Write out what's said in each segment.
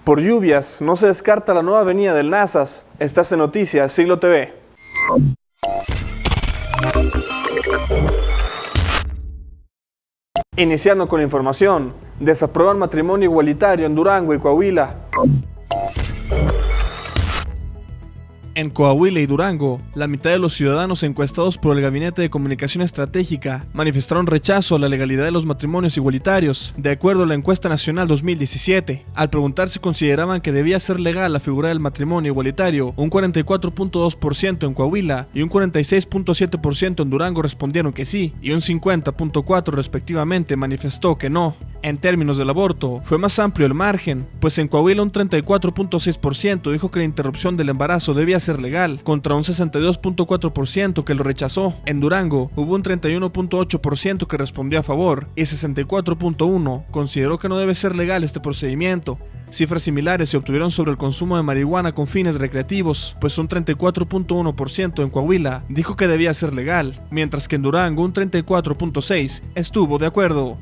Por lluvias, no se descarta la nueva avenida del Nazas. Estás en Noticias Siglo TV. Iniciando con la información, desaprueban matrimonio igualitario en Durango y Coahuila. En Coahuila y Durango, la mitad de los ciudadanos encuestados por el Gabinete de Comunicación Estratégica manifestaron rechazo a la legalidad de los matrimonios igualitarios, de acuerdo a la encuesta nacional 2017. Al preguntar si consideraban que debía ser legal la figura del matrimonio igualitario, un 44.2% en Coahuila y un 46.7% en Durango respondieron que sí, y un 50.4% respectivamente manifestó que no. En términos del aborto, fue más amplio el margen, pues en Coahuila un 34.6% dijo que la interrupción del embarazo debía ser legal, contra un 62.4% que lo rechazó. En Durango, hubo un 31.8% que respondió a favor, y 64.1% consideró que no debe ser legal este procedimiento. Cifras similares se obtuvieron sobre el consumo de marihuana con fines recreativos, pues un 34.1% en Coahuila dijo que debía ser legal, mientras que en Durango un 34.6% estuvo de acuerdo.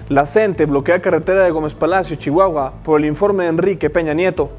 La CENTE bloquea carretera de Gómez Palacio, Chihuahua, por el informe de Enrique Peña Nieto.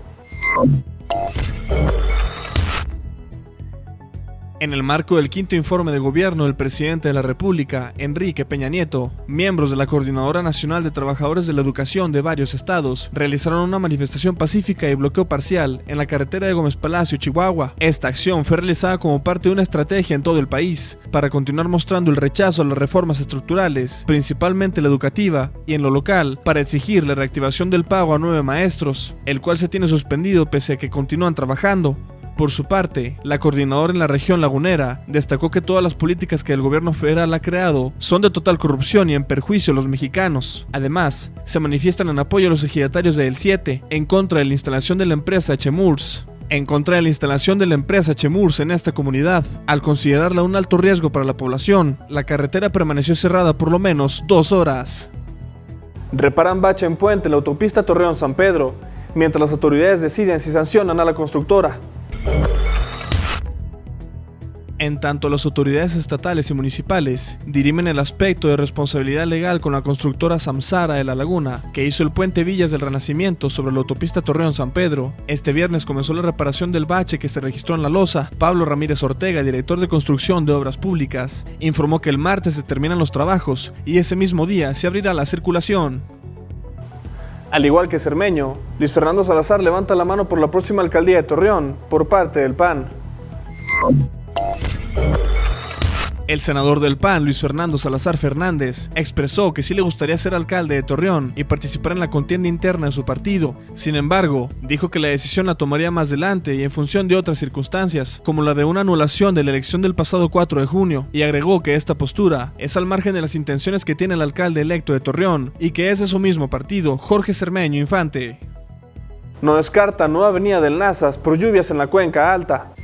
En el marco del quinto informe de gobierno del presidente de la República, Enrique Peña Nieto, miembros de la Coordinadora Nacional de Trabajadores de la Educación de varios estados realizaron una manifestación pacífica y bloqueo parcial en la carretera de Gómez Palacio, Chihuahua. Esta acción fue realizada como parte de una estrategia en todo el país para continuar mostrando el rechazo a las reformas estructurales, principalmente la educativa, y en lo local, para exigir la reactivación del pago a 9 maestros, el cual se tiene suspendido pese a que continúan trabajando. Por su parte, la coordinadora en la región lagunera destacó que todas las políticas que el gobierno federal ha creado son de total corrupción y en perjuicio a los mexicanos. Además, se manifiestan en apoyo a los ejidatarios de El 7 en contra de la instalación de la empresa Chemurs. En esta comunidad, al considerarla un alto riesgo para la población, la carretera permaneció cerrada por lo menos 2 horas. Reparan bache en puente en la autopista Torreón-San Pedro, mientras las autoridades deciden si sancionan a la constructora. En tanto, las autoridades estatales y municipales dirimen el aspecto de responsabilidad legal con la constructora Samsara de La Laguna, que hizo el puente Villas del Renacimiento sobre la autopista Torreón-San Pedro. Este viernes comenzó la reparación del bache que se registró en La Loza. Pablo Ramírez Ortega, director de Construcción de Obras Públicas, informó que el martes se terminan los trabajos y ese mismo día se abrirá la circulación. Al igual que Cermeño, Luis Fernando Salazar levanta la mano por la próxima alcaldía de Torreón por parte del PAN. El senador del PAN, Luis Fernando Salazar Fernández, expresó que sí le gustaría ser alcalde de Torreón y participar en la contienda interna de su partido. Sin embargo, dijo que la decisión la tomaría más adelante y en función de otras circunstancias, como la de una anulación de la elección del pasado 4 de junio, y agregó que esta postura es al margen de las intenciones que tiene el alcalde electo de Torreón y que es de su mismo partido, Jorge Cermeño Infante. No descarta nueva avenida del Nazas por lluvias en la Cuenca Alta.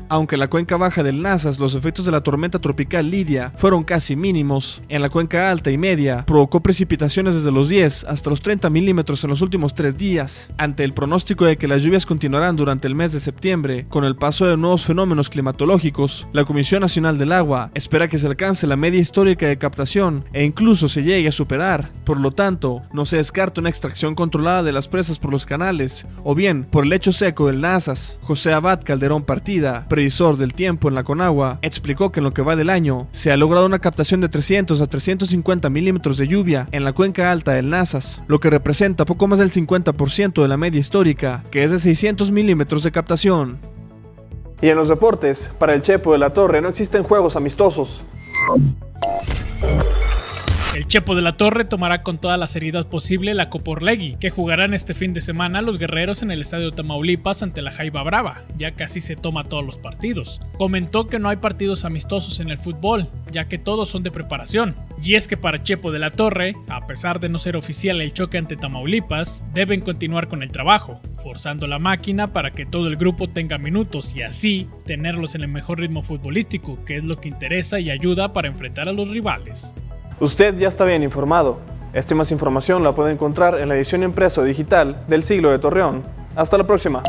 Aunque en la cuenca baja del Nazas los efectos de la tormenta tropical Lidia fueron casi mínimos, en la cuenca alta y media provocó precipitaciones desde los 10 hasta los 30 milímetros en los últimos 3 días. Ante el pronóstico de que las lluvias continuarán durante el mes de septiembre, con el paso de nuevos fenómenos climatológicos, la Comisión Nacional del Agua espera que se alcance la media histórica de captación e incluso se llegue a superar. Por lo tanto, no se descarta una extracción controlada de las presas por los canales, o bien por el lecho seco del Nazas. José Abad Calderón Partida, previsor del tiempo en la Conagua, explicó que en lo que va del año se ha logrado una captación de 300 a 350 milímetros de lluvia en la cuenca alta del Nazas, lo que representa poco más del 50% de la media histórica, que es de 600 milímetros de captación. Y en los deportes, para el Chepo de la Torre no existen juegos amistosos. El Chepo de la Torre tomará con toda la seriedad posible la Copa Orlegui, que jugarán este fin de semana los guerreros en el Estadio Tamaulipas ante la Jaiba Brava, ya casi se toma todos los partidos. Comentó que no hay partidos amistosos en el fútbol, ya que todos son de preparación. Y es que para Chepo de la Torre, a pesar de no ser oficial el choque ante Tamaulipas, deben continuar con el trabajo, forzando la máquina para que todo el grupo tenga minutos y así tenerlos en el mejor ritmo futbolístico, que es lo que interesa y ayuda para enfrentar a los rivales. Usted ya está bien informado. Esta y más información la puede encontrar en la edición impresa o digital del Siglo de Torreón. Hasta la próxima.